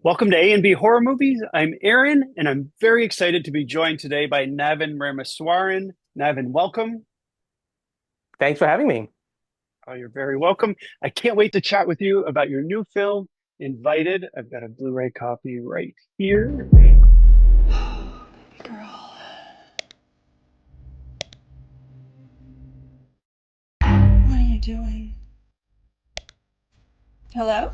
Welcome to A and B Horror Movies. I'm Aaron, and I'm very excited to be joined today by Navin Ramaswaran. Navin, welcome. Thanks for having me. Oh, you're very welcome. I can't wait to chat with you about your new film, Invited. I've got a Blu-ray copy right here. Baby girl. What are you doing? Hello?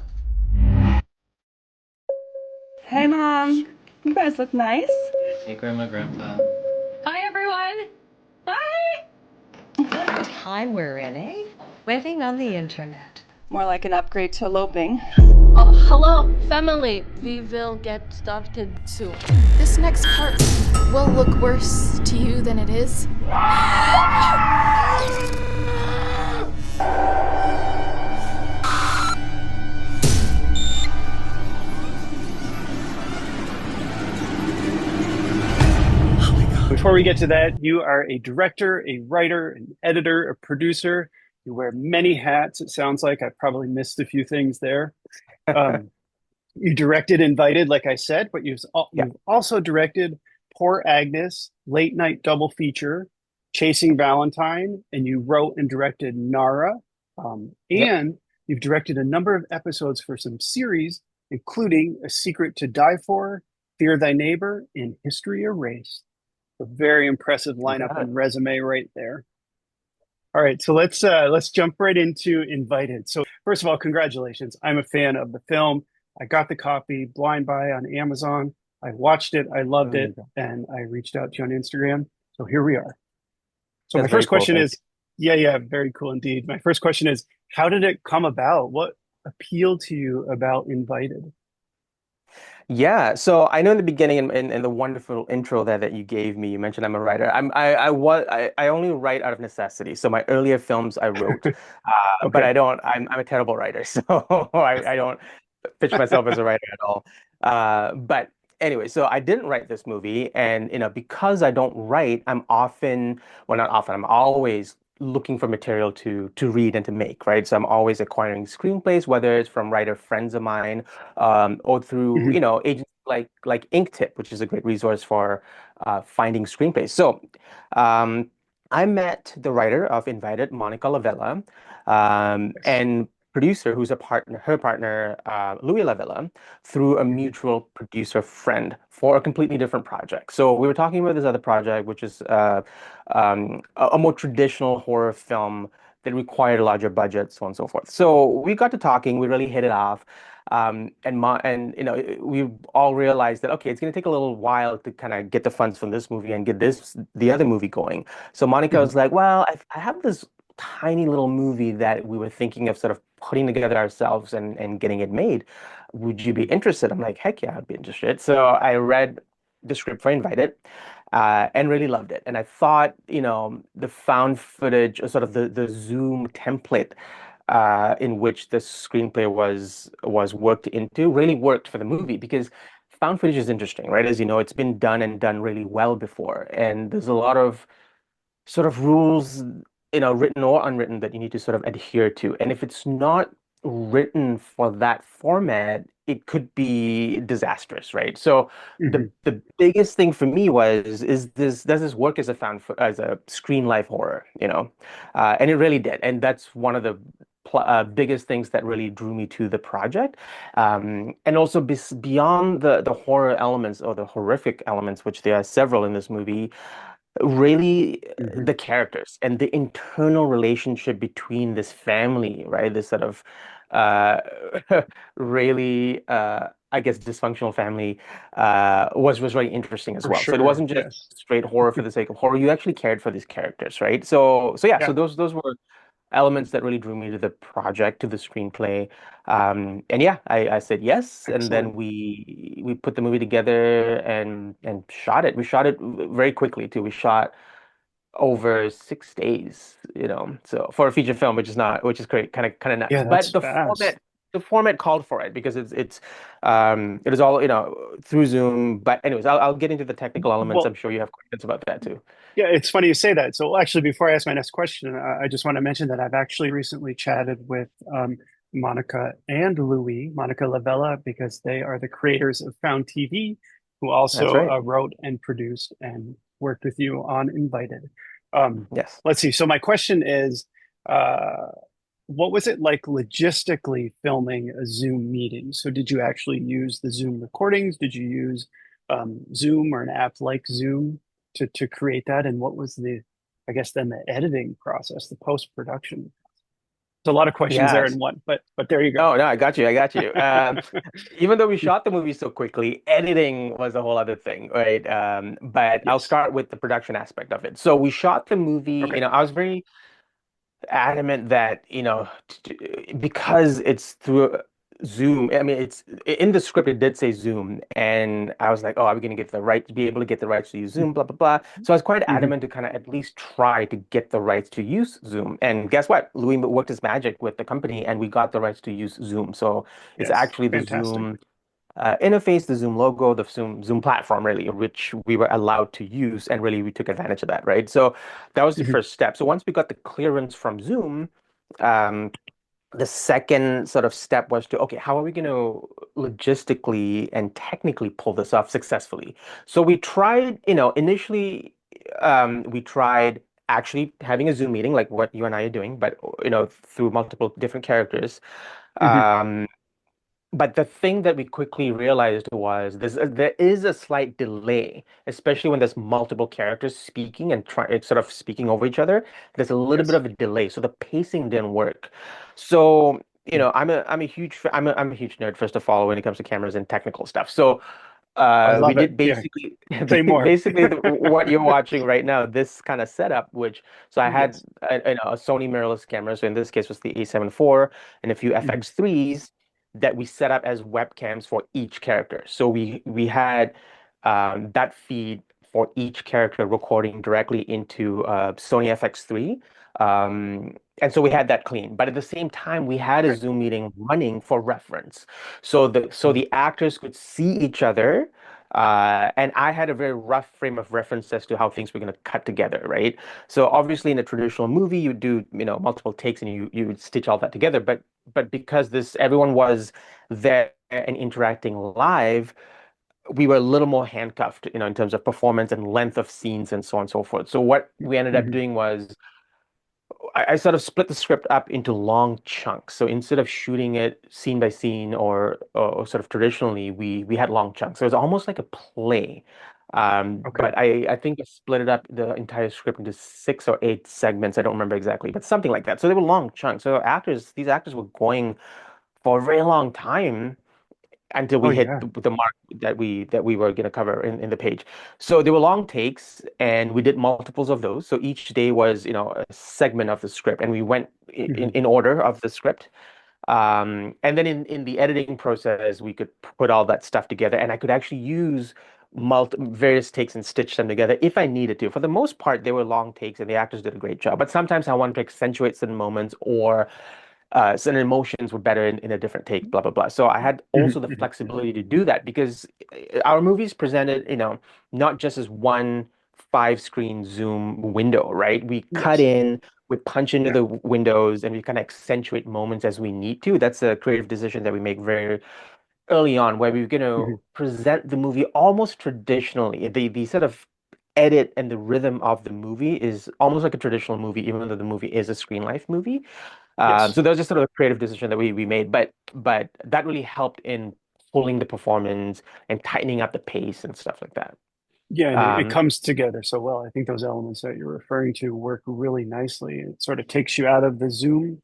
Hey, Mom. You guys look nice. Hey, Grandma, Grandpa. Hi, everyone. Hi. What time we're in, eh? Living on the internet. More like an upgrade to eloping. Hello, family. We will get started soon. This next part will look worse to you than it is. Before we get to that, you are a director, a writer, an editor, a producer. You wear many hats. It sounds like I probably missed a few things there. Um, you directed Invited, like I said, but Yeah. you've also directed Poor Agnes, Late Night Double Feature, Chasing Valentine, and you wrote and directed Nara. Yep. And you've directed a number of episodes for some series, including A Secret to Die For, Fear Thy Neighbor, and History Erased. A very impressive You lineup got it. and resume right there. All right, so let's jump right into Invited. So first of all, congratulations. I'm a fan of the film. I got the copy blind buy on Amazon. I watched it, I loved There you it, go. and I reached out to you on Instagram. So here we are. So my That's very first cool. question Thank is, yeah, very cool indeed. My first question is, how did it come about? What appealed to you about Invited? you. Yeah. So I know in the beginning in the wonderful intro that you gave me, you mentioned I'm a writer. I only write out of necessity. So my earlier films I wrote, but Okay. I'm a terrible writer. So I don't pitch myself as a writer at all. But anyway, so I didn't write this movie, and because I don't write, I'm often, well, not often, I'm always looking for material to read and to make, right? So I'm always acquiring screenplays, whether it's from writer friends of mine, or through, Mhm. agents like Inktip, which is a great resource for finding screenplays. So um, I met the writer of Invited, Monica Lavella, Yes. and producer who's her partner, Louis Lavilla, through a Mhm. mutual producer friend for a completely different project. So we were talking about this other project, which is a more traditional horror film that required a larger budget, so on and so forth. So we got to talking, we really hit it off. And we all realized that okay, it's going to take a little while to kind of get the funds from this movie and get the other movie going. So Monica Mhm. was like, "Well, I have this tiny little movie that we were thinking of sort of putting together ourselves and getting it made. Would you be interested?" I'm like, "Heck yeah, I'd be interested." So I read the script for Invited, and really loved it. And I thought, the found footage, or sort of the Zoom template in which the screenplay was worked into really worked for the movie because found footage is interesting, right? As you know, it's been done and done really well before, and there's a lot of sort of rules, written or unwritten, that you need to sort of adhere to. And if it's not written for that format, it could be disastrous, right? So the Mhm. the biggest thing for me was, is this does this work as as a screen life horror, and it really did. And that's one of the biggest things that really drew me to the project. And also beyond the horror elements or the horrific elements, which there are several in this movie, really Mhm. the characters and the internal relationship between this family, right? This sort of uh really I guess dysfunctional family was really interesting as For well. So it sure. wasn't just Yes. straight horror for the sake of horror. You actually cared for these characters, right? So yeah, so Yeah. those were elements that really drew me to the project, to the screenplay. And yeah, I said yes, and Excellent. then we put the movie together and shot it. We shot it very quickly too. We shot over 6 days, so for a feature film, which is great, kind of nuts. Yeah, But that's fast. the format called for it because it is all through Zoom. But anyways, I'll get into the technical elements. I'm Well, sure you have questions about that too. yeah, it's funny you say that. So actually, before I ask my next question, I just want to mention that I've actually recently chatted with Monica and Louis, Monica Lavella, because they are the creators of FoundTV, who also That's right. wrote and produced and worked with you on Invited. Um, Yes. let's see. So my question is, uh, what was it like logistically filming a Zoom meeting? So did you actually use the Zoom recordings? Did you use Zoom or an app like Zoom to create that? And what was I guess then the editing process, the post-production? There's a lot of questions there Yes. in one, but there you go. Oh, no, I got you. I got you. Even though we shot the movie so quickly, editing was a whole other thing, right? But I'll Yes. start with the production aspect of it. So we shot the movie, Okay. I was very adamant that, because it's through Zoom. I mean, it's in the script, it did say Zoom. And I was like, oh, are we going to get the right to be able to get the rights to use Zoom, blah, blah, blah. So I was quite Hmm. adamant to kind of at least try to get the rights to use Zoom. And guess what? Louis worked his magic with the company and we got the rights to use Zoom. So it's Yes. actually the Fantastic. Zoom interface, the Zoom logo, the Zoom platform, really, which we were allowed to use, and really we took advantage of that, right? So that was the Hmm. first step. So once we got the clearance from Zoom, um, the second sort of step was to, okay, how are we going to logistically and technically pull this off successfully? So we tried, initially, we tried actually having a Zoom meeting like what you and I are doing, but through multiple different characters. Hmm. Um, but the thing that we quickly realized was there is a slight delay, especially when there's multiple characters speaking and sort of speaking over each other. There's a little bit Yes. of a delay, so the pacing didn't work. So, I'm a I'm a huge nerd, first of all, when it comes to cameras and technical stuff. So I we love it. did Yeah. basically Say more. basically what you're watching right now, this kind of setup, which so I had Yes. a Sony mirrorless camera, so in this case was the A7 IV and a few Hmm. FX3s that we set up as webcams for each character. So we had that feed for each character recording directly into Sony FX3. And so we had that clean, but at the same time, we had a Okay. Zoom meeting running for reference. So the actors could see each other, and I had a very rough frame of reference as to how things were going to cut together, right? So obviously, in a traditional movie, you do multiple takes and you would stitch all that together. But because this everyone was there and interacting live, we were a little more handcuffed, in terms of performance and length of scenes and so on and so forth. So what we ended up Hmm. doing was I sort of split the script up into long chunks. So instead of shooting it scene by scene or sort of traditionally, we had long chunks. So it was almost like a play. Okay. But I think I split it up the entire script into 6 or 8 segments. I don't remember exactly, but something like that. So they were long chunks. So these actors were going for a very long time until Oh we hit yeah. the mark that we were going to cover in the page. So there were long takes, and we did multiples of those. So each day was, a segment of the script, and we went Hmm. in order of the script. And then in the editing process, we could put all that stuff together, and I could actually use various takes and stitch them together if I needed to. For the most part, they were long takes, and the actors did a great job. But sometimes I wanted to accentuate certain moments or certain emotions were better in a different take, blah, blah, blah. So I had Hmm. also the Hmm. flexibility to do that because our movies presented, not just as one 5 screen Zoom window, right? We cut Yes. in, we punch into Yeah. the windows, and we kind of accentuate moments as we need to. That's a creative decision that we make very early on, where we're going to Hmm. present the movie almost traditionally. The sort of edit and the rhythm of the movie is almost like a traditional movie, even though the movie is a screen life movie. Yes. So that was just sort of a creative decision that we made, but that really helped in pulling the performance and tightening up the pace and stuff like that. Yeah, and it Um, comes together so well. I think those elements that you're referring to work really nicely. It sort of takes you out of the Zoom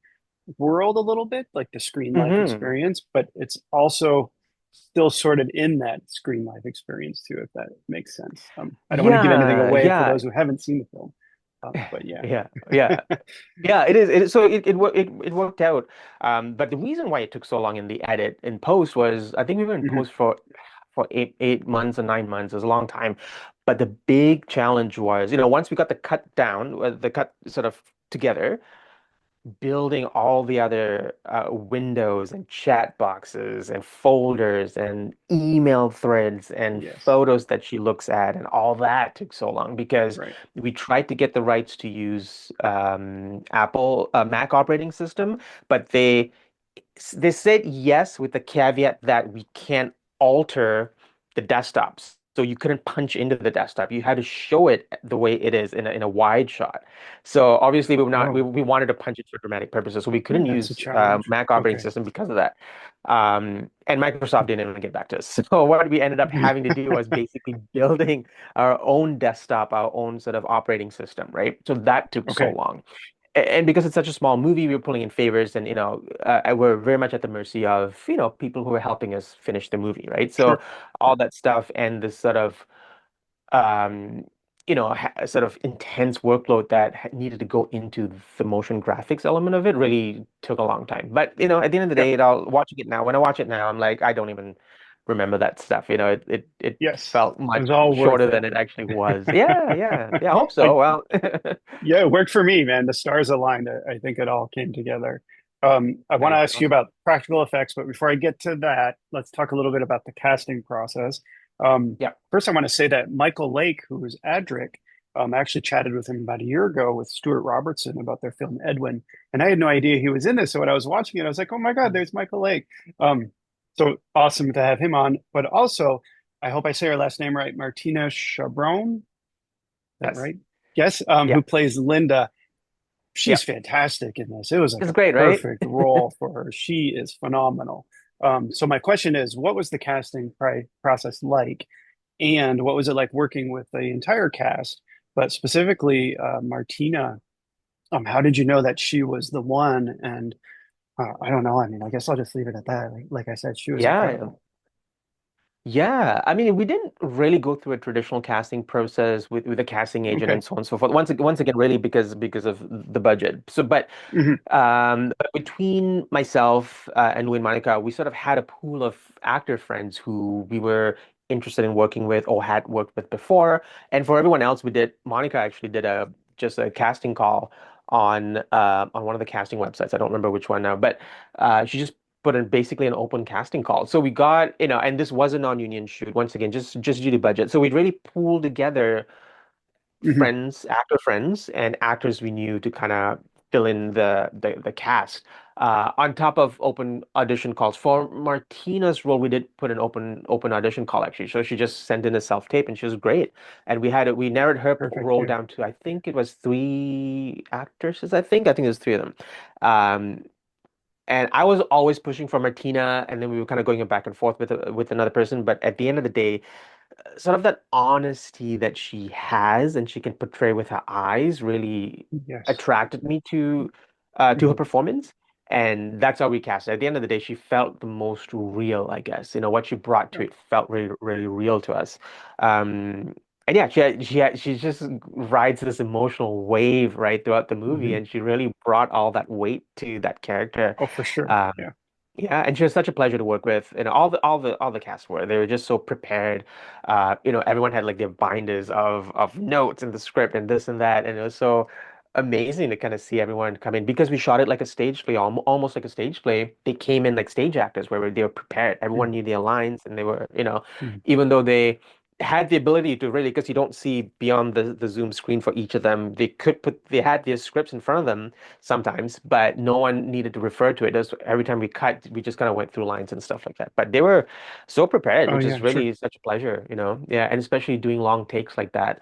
world a little bit, like the screen life mhm. experience, but it's also still sort of in that screen life experience too, if that makes sense. I don't want to give anything Yeah, away for yeah, those who haven't seen the film, but yeah. yeah, yeah. Yeah, it is. So it worked out. But the reason why it took so long in the edit in post was I think we were in Hmm. post for 8 months or 9 months. It was a long time. But the big challenge was, once we got the cut down, the cut sort of together, building all the other windows and chat boxes and folders and email threads and Yes, photos that she looks at, and all that took so long because right. we tried to get the rights to use Apple Mac operating system, but They said yes with the caveat that we can't alter the desktops. So you couldn't punch into the desktop. You had to show it the way it is in a wide shot. So obviously Oh, we wanted to punch it for dramatic purposes. So we yeah, couldn't that's a use challenge. Mac operating Okay. system because of that. And Microsoft didn't even get back to us. So what we ended up having to do was basically building our own desktop, our own sort of operating system, right? So that took so Okay, long. And because it's such a small movie, we were pulling in favors, and we're very much at the mercy of people who are helping us finish the movie, right? So sure. all that stuff and this sort of um, sort of intense workload that needed to go into the motion graphics element of it really took a long time. But at the end of the Yeah. day, watching it now. When I watch it now, I'm like, I don't even remember that stuff. It Yes, felt it much was all worth shorter it. than it actually was. Yeah, yeah, yeah. I hope I so. Well, Yeah, it worked for me, man. The stars aligned. I think it all came together. I want to nice, ask you awesome. about practical effects, but before I get to that, let's talk a little bit about the casting process. Yeah. First, I want to say that Michael Lake, who was Adric, I actually chatted with him about a year ago with Stuart Robertson about their film Edwin, and I had no idea he was in this. So when I was watching it, I was like, "Oh my God, there's Michael Lake!" So awesome to have him on. But also, I hope I say her last name right, Martina Chabron. Is that Yes. right? Yes, Yeah. who plays Linda. Yeah. She's fantastic in this. It was like It's a great, right? perfect role for her. She is phenomenal. So my question is, what was the casting process like, and what was it like working with the entire cast, but specifically Martina? How did you know that she was the one? And I don't know. I mean, I guess I'll just leave it at that. Like I said, she was Yeah. incredible. Yeah. I mean, we didn't really go through a traditional casting process with a casting agent Okay. and so on and so forth. Once again, really because of the budget. So, Hmm. but between myself and Lou and Monica, we sort of had a pool of actor friends who we were interested in working with or had worked with before. And for everyone else, Monica actually did a just a casting call on one of the casting websites. I don't remember which one now, but she just put in basically an open casting call. So we got, and this was a non-union shoot, once again, just due to budget. So we really pooled together Hmm. actor friends, and actors we knew to kind of fill in the cast. On top of open audition calls for Martina's role, we did put an open audition call actually. So she just sent in a self tape, and she was great. And we narrowed her Perfect. role Yeah. down to I think it was three actresses. I think it was three of them. Um, and I was always pushing for Martina, and then we were kind of going back and forth with another person. But at the end of the day, sort of that honesty that she has and she can portray with her eyes really Yes. attracted me to her Hmm. performance. And that's how we cast it. At the end of the day, she felt the most real, I guess. What she brought to it felt really, really real to us. Um, and yeah, she just rides this emotional wave right throughout the movie, Hmm. and she really brought all that weight to that character. Oh, for sure. Um, Yeah. yeah, and she was such a pleasure to work with. And all the cast were. They were just so prepared. Everyone had like their binders of notes and the script and this and that, and it was so amazing to kind of see everyone come in because we shot it like a stage play, almost like a stage play. They came in like stage actors where they were prepared. Everyone knew their lines, and they were, Mhm. even though they had the ability to really, because you don't see beyond the Zoom screen for each of them, they had their scripts in front of them sometimes, but no one needed to refer to it. Every time we cut, we just kind of went through lines and stuff like that. But they were so prepared, Oh which yeah, is sure. really such a pleasure. Yeah, and especially doing long takes like that.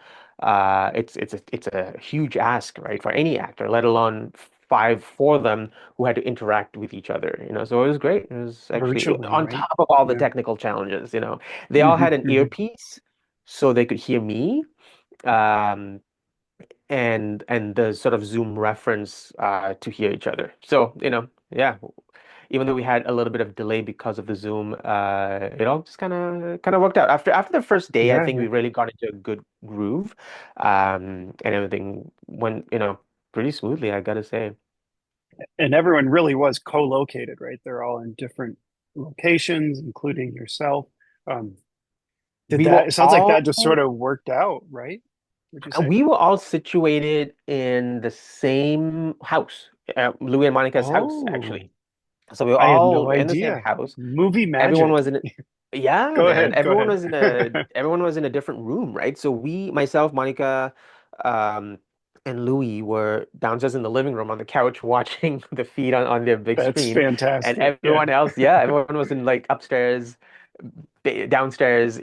It's a huge ask, right, for any actor, let alone four of them who had to interact with each other. So it was great. It was actually Virtually, on right? top of all the Yeah. technical challenges. They all Hmm. had an Hmm. earpiece so they could hear me. Um, and the sort of Zoom reference to hear each other. So, yeah, even though we had a little bit of delay because of the Zoom, it all just kind of worked out. After the first day, I Yeah, think yeah. we really got into a good groove, and everything went, pretty smoothly, I gotta say. And everyone really was co-located, right? They're all in different locations, including yourself. Um, did We were that, it sounds like all that just sort of worked out, right? Would you say? we were all situated in the same house, Louis and Monica's house, Oh, actually. So we were I had all no in the same idea. house. Movie Everyone magic. was in Yeah, Go man. ahead, go ahead. Everyone was in a different room, right? So myself, Monica, um, and Louis were downstairs in the living room on the couch watching the feed on their big That's screen, and fantastic. Yeah. everyone else, yeah, everyone was in like upstairs, downstairs,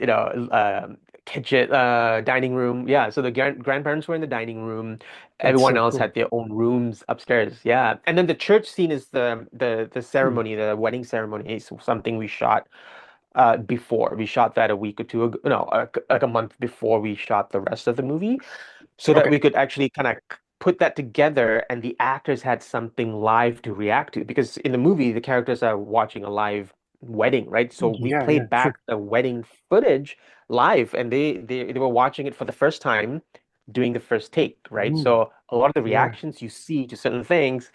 kitchen, dining room. Yeah, so the grandparents were in the dining room. That's Everyone so else cool. had their own rooms upstairs. Yeah, and then the church scene is the Mm. ceremony, the wedding ceremony is something we shot before. We shot that a week or two ago, no, like a month before we shot the rest of the movie, so that Okay. we could actually kind of put that together and the actors had something live to react to. Because in the movie, the characters are watching a live wedding, right? So we Yeah, yeah, played back sure. the wedding footage live and they were watching it for the first time doing the first take, right? Ooh, So a lot of the yeah. reactions you see to certain things,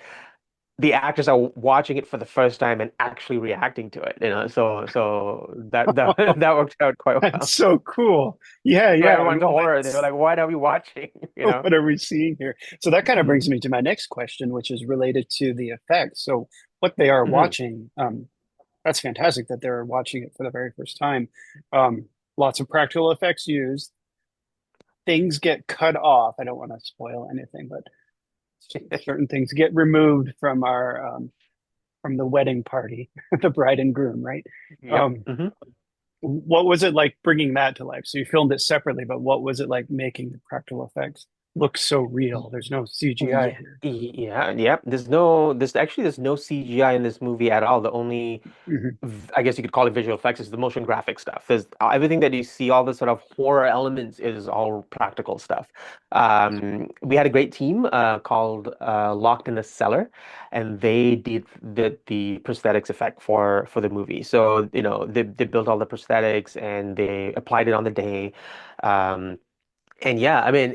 the actors are watching it for the first time and actually reacting to it, so that that worked out quite That's well. so cool. Yeah, So yeah. And everyone's well, horror. They were that's like, what are we watching? what are we seeing here? So that kind of Mhm. brings me to my next question, which is related to the effects. So what they are Mhm. watching, that's fantastic that they're watching it for the very first time. Um, Lots of practical effects used. Things get cut off. I don't want to spoil anything, but certain things get removed from our from the wedding party, the bride and groom, right? Yep. Um, what was it like bringing that to life? So you filmed it separately, but what was it like making the practical effects look so real? There's no CGI Yeah, here. yeah, yeah. There's no CGI in this movie at all. The only Hmm. I guess you could call it visual effects, is the motion graphic stuff. There's everything that you see, all the sort of horror elements is all practical stuff. We had a great team called Locked in the Cellar, and they did the prosthetics effect for the movie. So, they built all the prosthetics and they applied it on the day. Um, and yeah, I mean,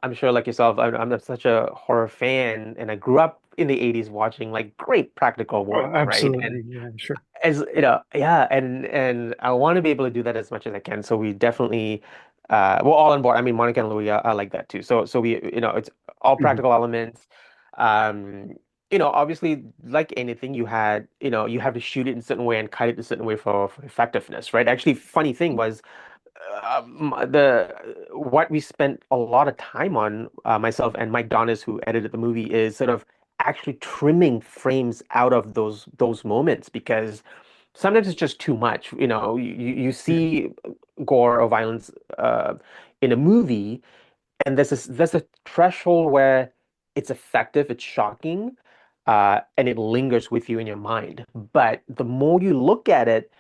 I'm sure like yourself, I'm such a horror fan, and I grew up in the 80s watching like great practical Oh, work, right? And absolutely. Yeah, sure. as yeah, and I want to be able to do that as much as I can. So we definitely we're all on board. I mean, Monica and Louis are like that too. So we, it's all Hmm. practical elements. Um, obviously, like anything, you have to shoot it in a certain way and cut it a certain way for effectiveness, right? Actually, funny thing was the what we spent a lot of time on, myself and Mike Donis, who edited the movie, is sort of actually trimming frames out of those moments, because sometimes it's just too much. You Yeah. see gore or violence in a movie, and there's a threshold where it's effective, it's shocking, and it lingers with you in your mind. But the more you look at it,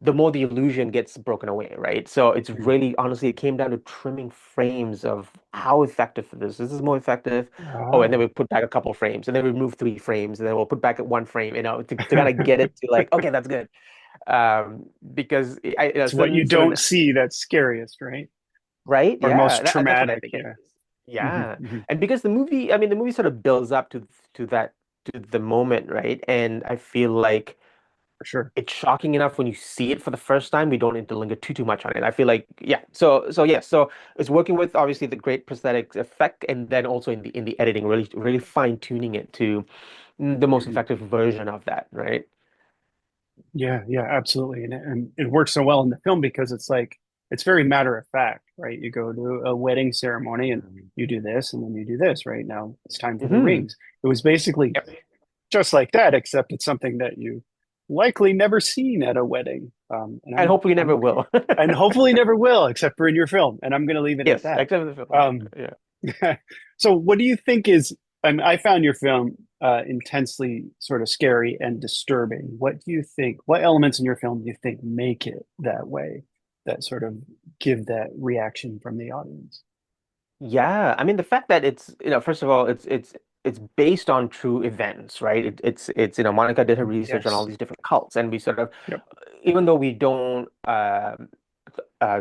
the more the illusion gets broken away, right? So it's Mm. really, honestly, it came down to trimming frames of how effective this is more effective. Oh, and then Ah. we put back a couple frames, and then we remove 3 frames, and then we'll put back at 1 frame, to kind of get it to like, okay, that's good. Because It's what you certain don't see that's scariest, right? right? Or Yeah, most that's what I traumatic. think it Yeah. is. Hmm. Yeah. Hmm. And because the movie sort of builds up to that, to the moment, right? And I feel like For sure. it's shocking enough when you see it for the first time. We don't need to linger too much on it. I feel like, yeah. So it's working with obviously the great prosthetics effect, and then also in the editing, really really fine tuning it to the most Mhm. effective version of that, right? Yeah, yeah, absolutely. And it works so well in the film because it's like it's very matter of fact, right? You go to a wedding ceremony and you do this and then you do this, right? Now it's time for the Mm-hmm. rings. It was basically Yep. just like that, except it's something that you likely never seen at a wedding. And And hopefully never I'm will. and hopefully never will, except for in your film. And I'm going to leave it at Yes, that. except for the film. Um, Yeah. so, what do you think is? I found your film intensely sort of scary and disturbing. What do you think? What elements in your film do you think make it that way? That sort of give that reaction from the audience. Yeah, I mean the fact that it's, first of all, it's based on true events, right? It's Monica did her research on all Yes. these different cults, and we sort of, Yep. even though we don't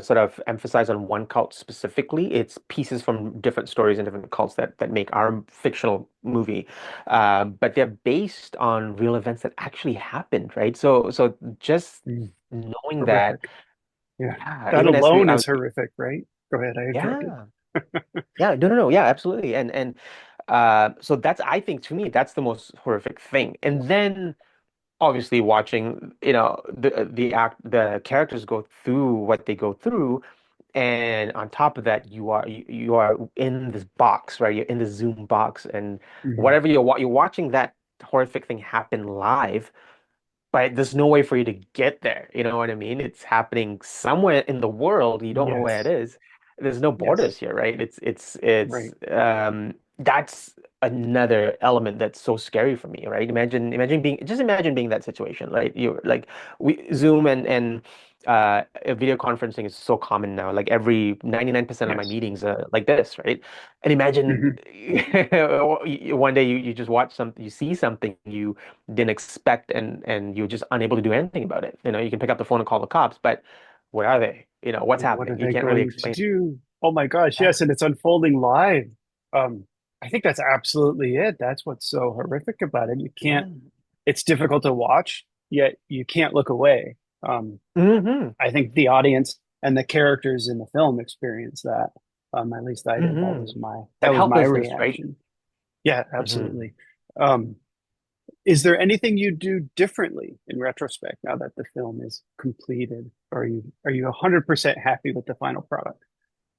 sort of emphasize on one cult specifically, it's pieces from different stories and different cults that make our fictional movie, but they're based on real events that actually happened, right? So just Mm, knowing that, horrific. Yeah. yeah, That even as we, alone I is was, horrific, right? Go ahead. I interrupted. yeah. Yeah, no, no, no. Yeah, absolutely. And so that's, I think, to me, that's the most horrific thing. And then obviously watching, the characters go through what they go through, And on top of that, you are in this box, right? You're in the Zoom box, and Hmm. whatever you're watching that horrific thing happen live, but there's no way for you to get there. You know what I mean? It's happening somewhere in the world. You don't know where it Yes. is. There's no borders Yes. here, right? It's Right. that's another element that's so scary for me, right? Imagine being that situation, right? You like we Zoom and video conferencing is so common now. Like every 99% of my Yes. meetings are like this, right? And imagine Hmm. one day you just watch something, you see something you didn't expect, and you're just unable to do anything about it. You can pick up the phone and call the cops, but where are they? What's What are happening? You they can't really going to explain. do? Oh my gosh, Yeah. yes, and it's unfolding live. Um, I think that's absolutely it. That's what's so horrific about it. You can't, Yeah. it's difficult to watch, yet you can't look away. Um, Hmm. I think the audience and the characters in the film experience that. At least I did. Hmm. That That was my helplessness, right? reaction. Yeah, Hmm. absolutely. Um, is there anything you do differently in retrospect now that the film is completed? Or are you 100% happy with the final product?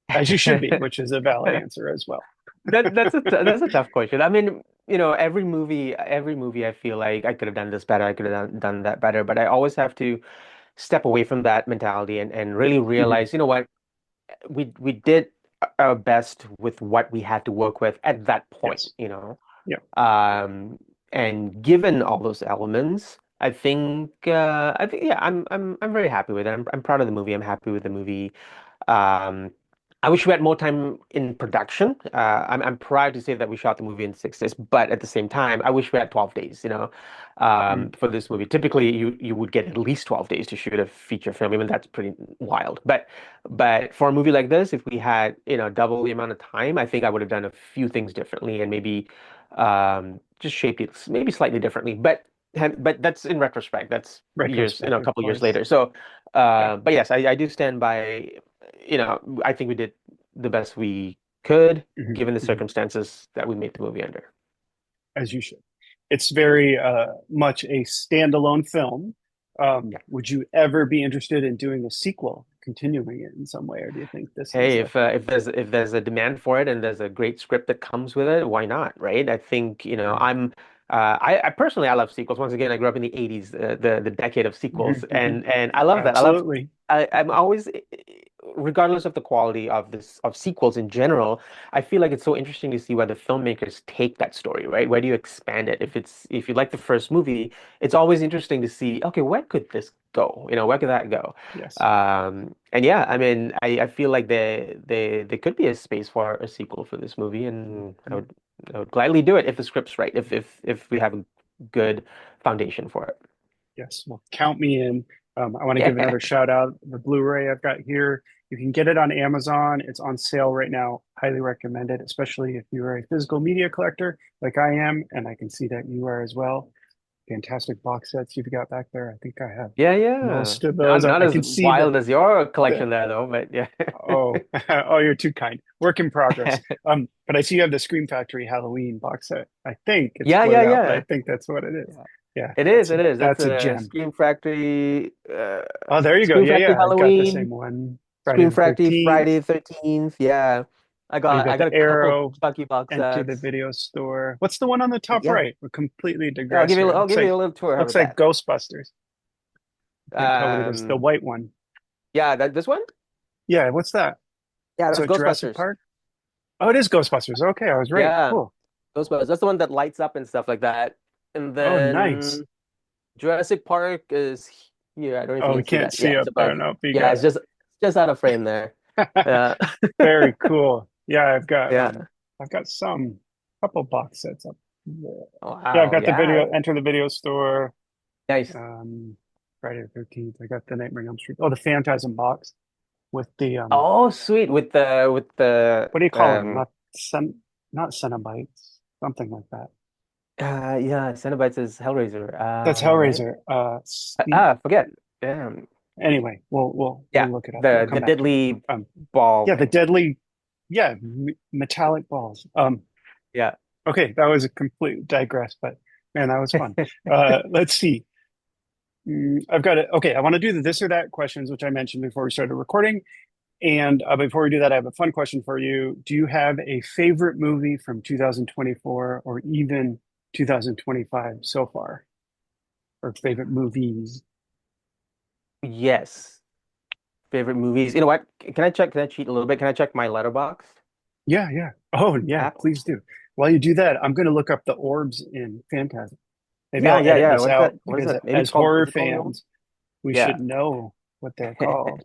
As you should be, which is a valid answer as well. That's a tough question. I mean, every movie I feel like I could have done this better, I could have done that better, but I always have to step away from that mentality and really Mhm. realize, you know what, we did our best with what we had to work with at that point, Yes. Yeah. Um, and given all those elements, I think yeah, I'm very happy with it. I'm proud of the movie. I'm happy with the movie. Um, I wish we had more time in production. I'm proud to say that we shot the movie in 6 days, but at the same time, I wish we had 12 days, Mhm. for this movie. Typically, you would get at least 12 days to shoot a feature film. Even that's pretty wild. But for a movie like this, if we had, double the amount of time, I think I would have done a few things differently and maybe just shaped it maybe slightly differently. But that's in retrospect. That's years, a Retrospect, of couple years course. later. So, Yeah. but yes, I do stand by. I think we did the best we could Mhm. given the Mhm. circumstances that we made the movie under. As you should. It's very much a standalone film. Yeah. Would you ever be interested in doing a sequel, continuing it in some way, or do you think this is Hey, a if there's a demand for it and there's a great script that comes with it, why not, right? I think, Mhm. I personally I love sequels. Once again, I grew up in the 80s, the decade of sequels, Mhm. Mhm. and I love that. Absolutely. I'm always, regardless of the quality of sequels in general, I feel like it's so interesting to see where the filmmakers take that story, right? Where do you expand it? If you like the first movie, it's always interesting to see, okay, where could this go? Where could that go? Yes. And yeah, I mean, I feel like there could be a space for a sequel for this movie, and Mhm. I would gladly do it if the script's right, if we have a good foundation for it. Yes, well, count me in. I want to give Yeah. another shout out. The Blu-ray I've got here, you can get it on Amazon. It's on sale right now. Highly recommend it, especially if you are a physical media collector like I am, and I can see that you are as well. Fantastic box sets you've got back there. I think I have Yeah, yeah. most of Not those. not I as can see the wild as your the collection there though, but yeah. oh oh, you're too kind. Work in progress. But I see you have the Scream Factory Halloween box set. I think it's Yeah, yeah, blurred out, but I yeah. think that's what it is. Yeah. Yeah, It is, it is. That's that's a a gem. Scream Factory, Oh, there you go. Scream Yeah, Factory yeah. I've got the Halloween, same one. Friday Scream the Factory 13th. Friday the 13th. Yeah. I Oh, you got got I got the a couple Arrow, Chucky box Enter the sets. Video Store. What's the one on the top Yeah. right? We completely Yeah, digress here. I'll give you a little tour. How Looks about like that? Ghostbusters. I can't tell what it is. The Um, white one. yeah, this one? Yeah, what's that? Yeah, So that's Jurassic Ghostbusters. Park? Oh, it is Ghostbusters. Okay, I was right. Yeah, Cool. Ghostbusters. That's the one that lights up and stuff like that. And Oh, nice. then Jurassic Park is here. I don't know if you Oh, we can see can't that. Yeah, see it's up there. above. No, but you Yeah, got it's just out of frame there. Yeah. very cool. Yeah, Yeah. I've got some couple box sets up there. Yeah, I've Wow. got the Yeah. video, Enter the Video Store. Nice. Um, Friday the 13th. I got the Nightmare on Elm Street. Oh, the Phantasm box with the Oh, sweet. With the what do you call them? Not Cenobites, something like that. yeah, Cenobites is Hellraiser. That's Right? Hellraiser. Forget. Damn. Anyway, we'll Yeah. look it up. We'll The come back to it. deadly Um, ball yeah, the thing. deadly, yeah, metallic balls. Yeah. Okay, that was a complete digress, but man, that was fun. Let's see. I've got it. Okay, I want to do the this or that questions, which I mentioned before we started recording. And before we do that, I have a fun question for you. Do you have a favorite movie from 2024 or even 2025 so far? Or favorite movies? Yes. Favorite movies. You know what? Can I check? Can I cheat a little bit? Can I check my letterbox Yeah, yeah. Oh, yeah, app? please do. While you do that, I'm going to look up the orbs in Phantasm. Maybe Yeah, I'll yeah, edit yeah. this What is that? out What is because that? Maybe as it's called, horror is it called the Orb? fans, we Yeah. should know what they're called.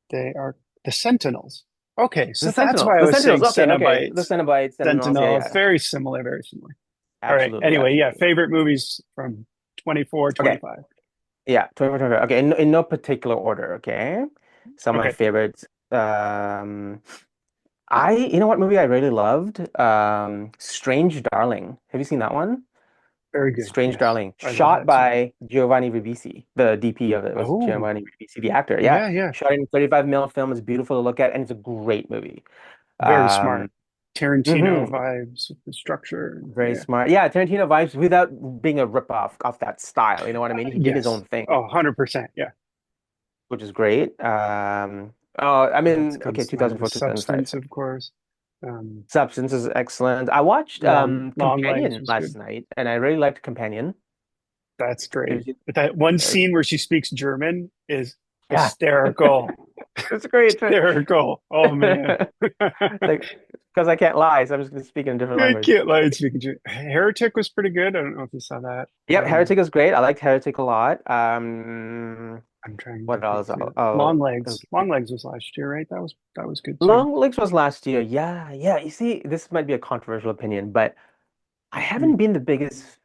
They are the Sentinels. Okay, The so that's Sentinels. why I The was saying Sentinels. Okay, okay. The Cenobites, Cenobites, Sentinels. Yeah, Sentinels. yeah. Very similar, very similar. All right. Absolutely, Anyway, yeah, absolutely. favorite movies from 24, Okay. 25. Yeah, 24, 25. Okay, in no particular order, okay? Some of my Okay, favorites. You know what movie I really loved? Strange Darling. Have you seen that one? very good. Strange Yes, Darling, I love shot that too. by Giovanni Ribisi. The DP of it was Oh, Giovanni Ribisi, the actor. Yeah, yeah, yeah. shot in 35 mil film. It's beautiful to look at, and it's a great movie. Very Um, smart. Tarantino mhm, vibes with the structure. very Yeah. smart. Yeah, Tarantino vibes without being a rip-off of that style. You know what I mean? He did his Yes. own thing, Oh, 100%. Yeah. which is great. I What else mean, okay, comes to mind? The 2004, 2005. Substance, of course. Um, Substance is excellent. I watched Long Legs Companion was last good. night, and I really liked Companion. That's Have great. you seen- But that one uh, scene where she speaks German is Yeah, hysterical. it's great. Hysterical. Oh man. Like, because I can't lie, so I'm just going to speak in a different I language. can't lie and speak German. Heretic was pretty good. I don't know if you saw that. Yep, Heretic is great. I liked Heretic a lot. I'm trying to What think else? through. Long Legs. Long Legs was last year, right? That was good too. Long Legs was last year. Yeah, yeah. You see, this might be a controversial opinion, but I Mm. haven't been the biggest.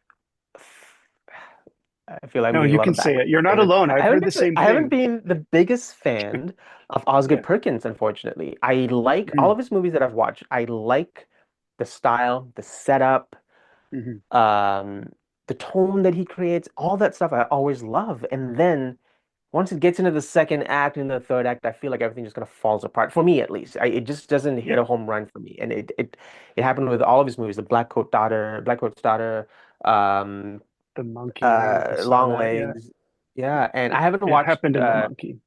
I feel like I'm No, getting a you lot can of say backlash it. You're not here. alone. I've heard the same I haven't thing. been the biggest fan of Osgood Yeah. Perkins, unfortunately. I like all Mm, of his movies that I've watched. I like the style, the setup, mhm. um, the tone that he creates, all that stuff I always love. And then once it gets into the second act and the third act, I feel like everything just kind of falls apart. For me, at least, it just doesn't hit Yeah. a home run for me. And it happened with all of his movies, the Black Coat's Daughter, um, The Monkey. I don't know if you saw Long that yet. Legs. Yeah, and I haven't It watched happened in The Monkey.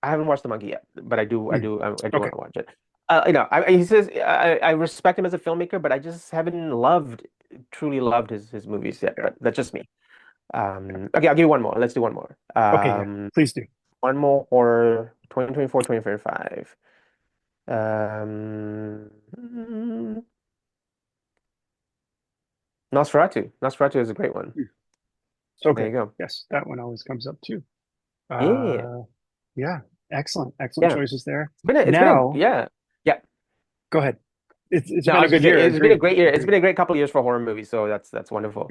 I haven't watched The Monkey yet, but Mm, I do okay. want to watch it. He says I respect him as a filmmaker, but I just haven't truly loved his movies yet. Yeah. But that's just me. Okay, I'll give you one more. Let's do one more. Okay. Yeah. Please do. One more horror, 2024, 2025. Um, mm, Nosferatu. Nosferatu is a great one. Mm, so There you good. go. Yes, that one always comes up too. Yeah, Uh, yeah. Excellent. Excellent yeah. choices there. It's been a Now, yeah. Yeah. go ahead. It's No, I been a was good just saying, year. it's been a Agreed. great year. It's been Agreed. a great couple of years for horror movies, so that's wonderful.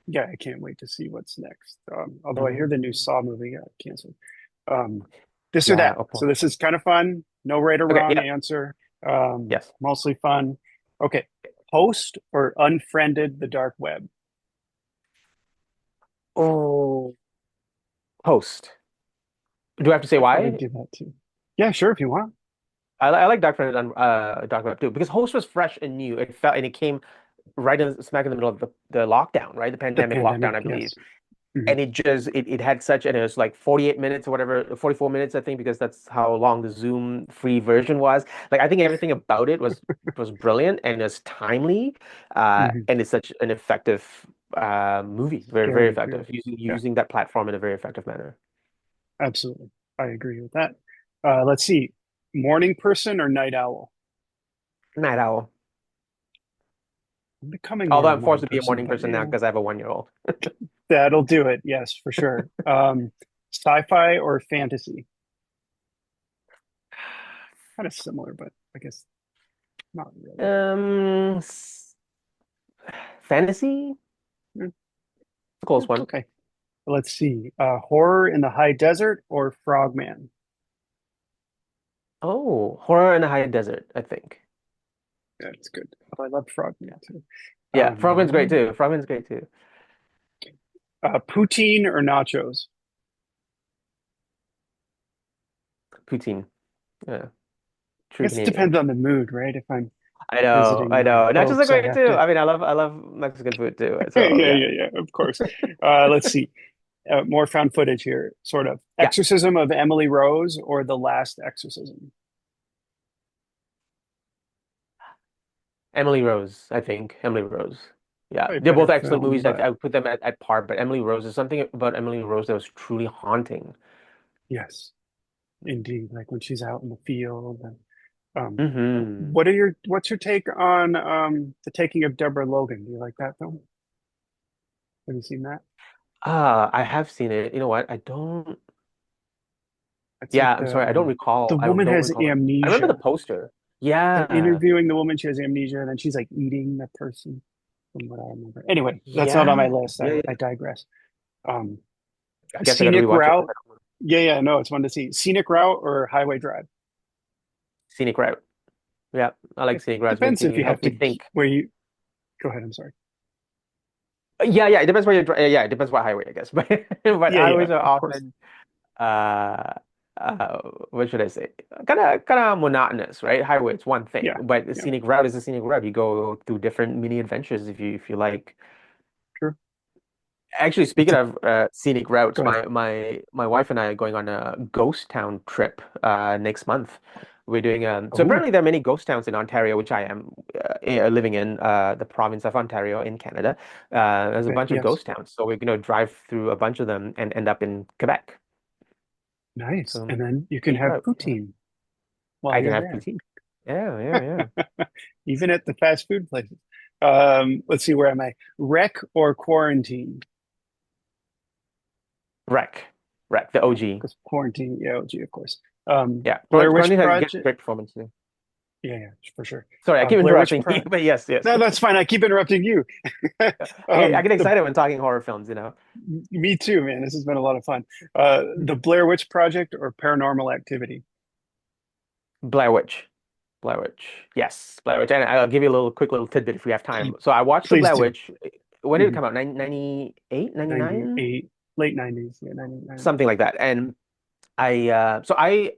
Yeah, I can't wait to see what's next. Although I hear Mhm. the new Saw movie got canceled. Um, this or Yeah, that. okay. So this is kind of fun. No right or Okay, wrong yeah, answer. yes. Mostly fun. Okay. Post or unfriended the dark web? Oh, Host. Do I have to say I probably why? do that too. Yeah, sure, if you want. I like Dark Web too because Host was fresh and new. It felt and it came right in smack in the middle of the lockdown, right? The The pandemic pandemic, lockdown, I believe. yes. Mhm. And it had such and it was like 48 minutes or whatever, 44 minutes I think because that's how long the Zoom free version was. Like I think everything about it was brilliant and it's timely, Mhm. and it's such an effective movie, very very Very good. effective using Yeah, using that platform in a very effective manner. absolutely. I agree with that. Let's see. Morning person or night owl? Night Owl. I'm becoming more Although of a I'm forced morning to be a person, morning but person now because I have a 1-year-old. that'll do it. Yes, for sure. Sci-fi or fantasy? Kind of similar, but I guess not really. Um, s- Fantasy, Mm, a yeah, close one. okay. Let's see. Horror in the high desert or Frogman? Oh, Horror in the High Desert, I think. That's good. Oh, I love Frogman too. Yeah, Frogman's great Um, too. Frogman's great too. Poutine or nachos? Poutine. Yeah, I true guess it depends Canadian. on the mood, right? If I'm I visiting my know. Nachos are folks, I great have too. to. I mean, I love Mexican food too. Yeah, So yeah, yeah. yeah, of course. Let's see. more found footage here, sort of. Yeah, Exorcism of Emily Rose or The Last Exorcism? Emily Rose, I think. Emily Rose. Yeah, Probably they're better both excellent film, movies. I, but I would put them at par, but Emily Rose is something about Emily Rose that was truly haunting. yes, indeed. Like when she's out in the field. And, Hmm what's your take on The Taking of Deborah Logan? Do you like that film? Have you seen that? I have seen it. You know what? I don't. It's like Yeah, I'm sorry. I don't recall. the I woman don't has recall. I remember the amnesia. poster. They're Yeah, interviewing the woman, she has amnesia, and then she's like eating the person, from what I remember. Anyway, that's not on yeah, my list. yeah, I yeah. digress. Um, I guess I got to Scenic rewatch it. route. Yeah, yeah, no, it's one to see. Scenic route or highway drive. Scenic route. Yeah, I like It scenic routes. depends if you have Helps me to think. where you go ahead. I'm sorry. Yeah, yeah. It depends where you're. Yeah, it depends what highway, I guess. But Yeah, yeah, highways are of course. often uh what should I say? Kind of monotonous, right? Highway, it's one thing, Yeah, but the yeah, scenic route is a scenic route. You go through different mini adventures if you like. true. Actually, It's speaking a of scenic routes, go ahead. my wife and I are going on a ghost town trip next month. We're doing so Oh, apparently there are many ghost towns in Ontario, which I am living in the province of Ontario in Canada. There's a okay, bunch of yes, ghost towns, so we're going to drive through a bunch of them and end up in Quebec. nice. So And then you can scenic have route. Yeah. poutine while I can you're have there, poutine. Yeah, yeah, yeah. even at the fast food places. Let's see, where am I? Wreck or quarantine? Wreck, Wreck, the OG. Because quarantine, yeah, OG, of course. Yeah, Blair Witch Quarantine has gets Project. great performance too. Yeah, yeah, for sure. Sorry, I keep Blair Witch interrupting you, Project. but yes, yes. No, that's fine. I keep interrupting you. I get The excited when talking horror films, you know. Me too, man. This has been a lot of fun. The Blair Witch Project or Paranormal Activity? Blair Witch. Blair Witch. Yes, Blair Witch. And I'll give you a quick little tidbit if we have time. So I watched the Please Blair do. Witch. When did it Mhm. come out? 98, 99, 98, late 90s. Yeah, 99. something like that. And I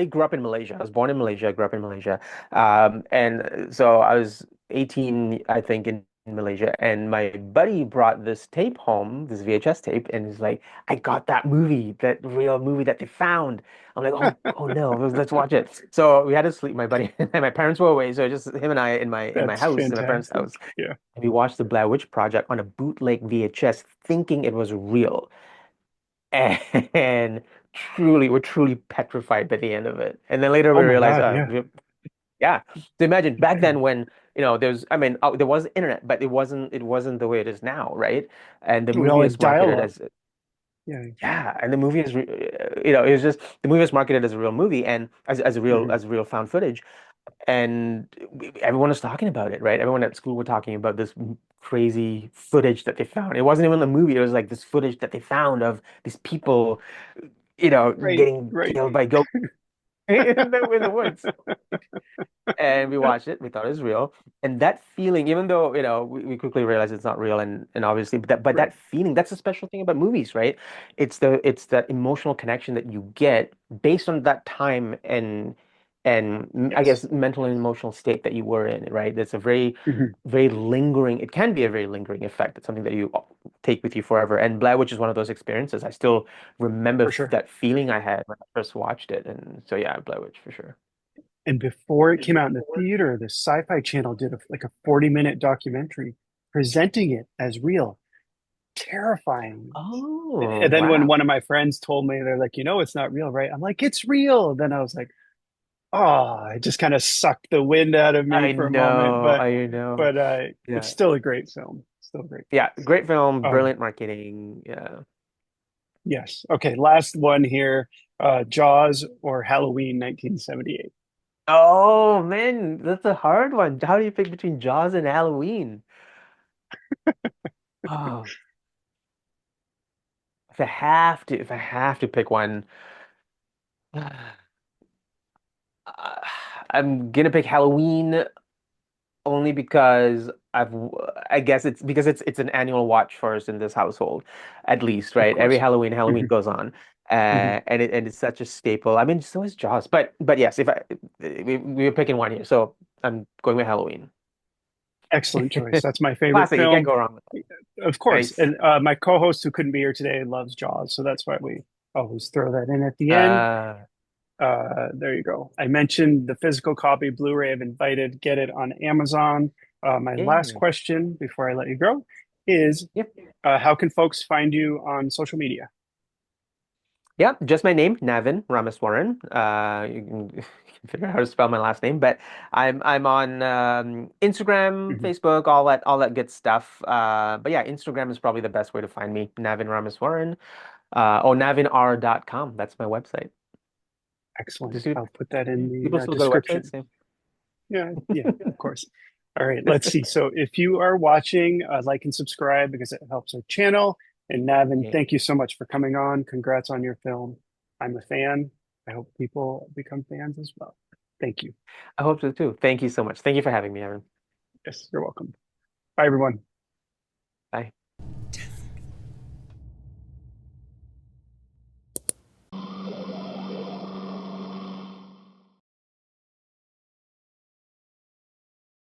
grew up in Malaysia. I was born in Malaysia, grew up in Malaysia. And so I was 18, I think, in Malaysia. And my buddy brought this tape home, this VHS tape, and he's like, I got that movie, that real movie that they found. I'm like, oh no, let's watch it. So we had to sleep, my buddy and my parents were away, so just him and I in my That's house, in my parents' fantastic. house. Yeah. And we watched the Blair Witch Project on a bootleg VHS, thinking it was real. And we're truly petrified by the end of it. And then later we Oh my realized, God. Yeah. yeah. So imagine back Yeah. then when, I mean, there was internet, but it wasn't the way it is now, right? And the We all movie had is marketed dial up. as, Yeah. yeah, and the movie is, it was just the movie was marketed as a real movie and as a real Mhm. found footage, and everyone was talking about it, right? Everyone at school were talking about this crazy footage that they found. It wasn't even a movie; it was like this footage that they found of these people, Right. getting Right. killed by ghosts in the woods. And we watched it. We thought it was real. And that feeling, even though, we quickly realized it's not real, and obviously, but that Right. feeling, that's a special thing about movies, right? It's that emotional connection that you get based on that time and I Yes. guess mental and emotional state that you were in, right? That's a very, Mhm. very lingering, it can be a very lingering effect. It's something that you take with you forever. And Blair Witch is one of those experiences. I still remember For sure. that feeling I had when I first watched it. And so yeah, Blair Witch for sure. And before it came out in the theater, the Sci-Fi Channel did like a 40-minute documentary presenting it as real. Terrifying. Oh, And then when wow. one of my friends told me, they're like, it's not real, right? I'm like, it's real. Then I was like, oh, it just kind of sucked the wind out of me I for a moment. know, But I know. but uh, it's Yeah. still a great film. Still a great film. Yeah, great film, Um, brilliant marketing. Yeah. yes. Okay, last one here. Jaws or Halloween 1978. Oh man, that's a hard one. How do you pick between Jaws and Halloween? Oh, if I have to pick one, uh, I'm gonna pick Halloween only because I guess it's because it's an annual watch for us in this household, at least, Of right? Every course. Halloween Mhm, goes on, mhm. and it's such a staple. I mean, so is Jaws, but yes, if I we were picking one here, so I'm going with Halloween. Excellent choice. That's my favorite Classic. You can't film. go wrong with that. Of course. Nice. And my co-host who couldn't be here today loves Jaws, so that's why we always throw that in at the end. Uh, There you go. I mentioned the physical copy Blu-ray. I've invited, get it on Amazon. My last yeah. question before I let you go is Yep. how can folks find you on social media? Yeah, just my name, Navin Ramaswaran. You can, you can figure out how to spell my last name, but I'm on Instagram, Mhm. Facebook, all that good stuff. But yeah, Instagram is probably the best way to find me, Navin Ramaswaran. Navinr.com. That's my website. Excellent. Does you, I'll put that in people the still go to websites? description. Yeah, of course. All right, let's see. So if you are watching, like and subscribe because it helps our channel. And Navin, Yeah. thank you so much for coming on. Congrats on your film. I'm a fan. I hope people become fans as well. Thank you. I hope so too. Thank you so much. Thank you for having me, Aaron. Yes, you're welcome. Bye, everyone.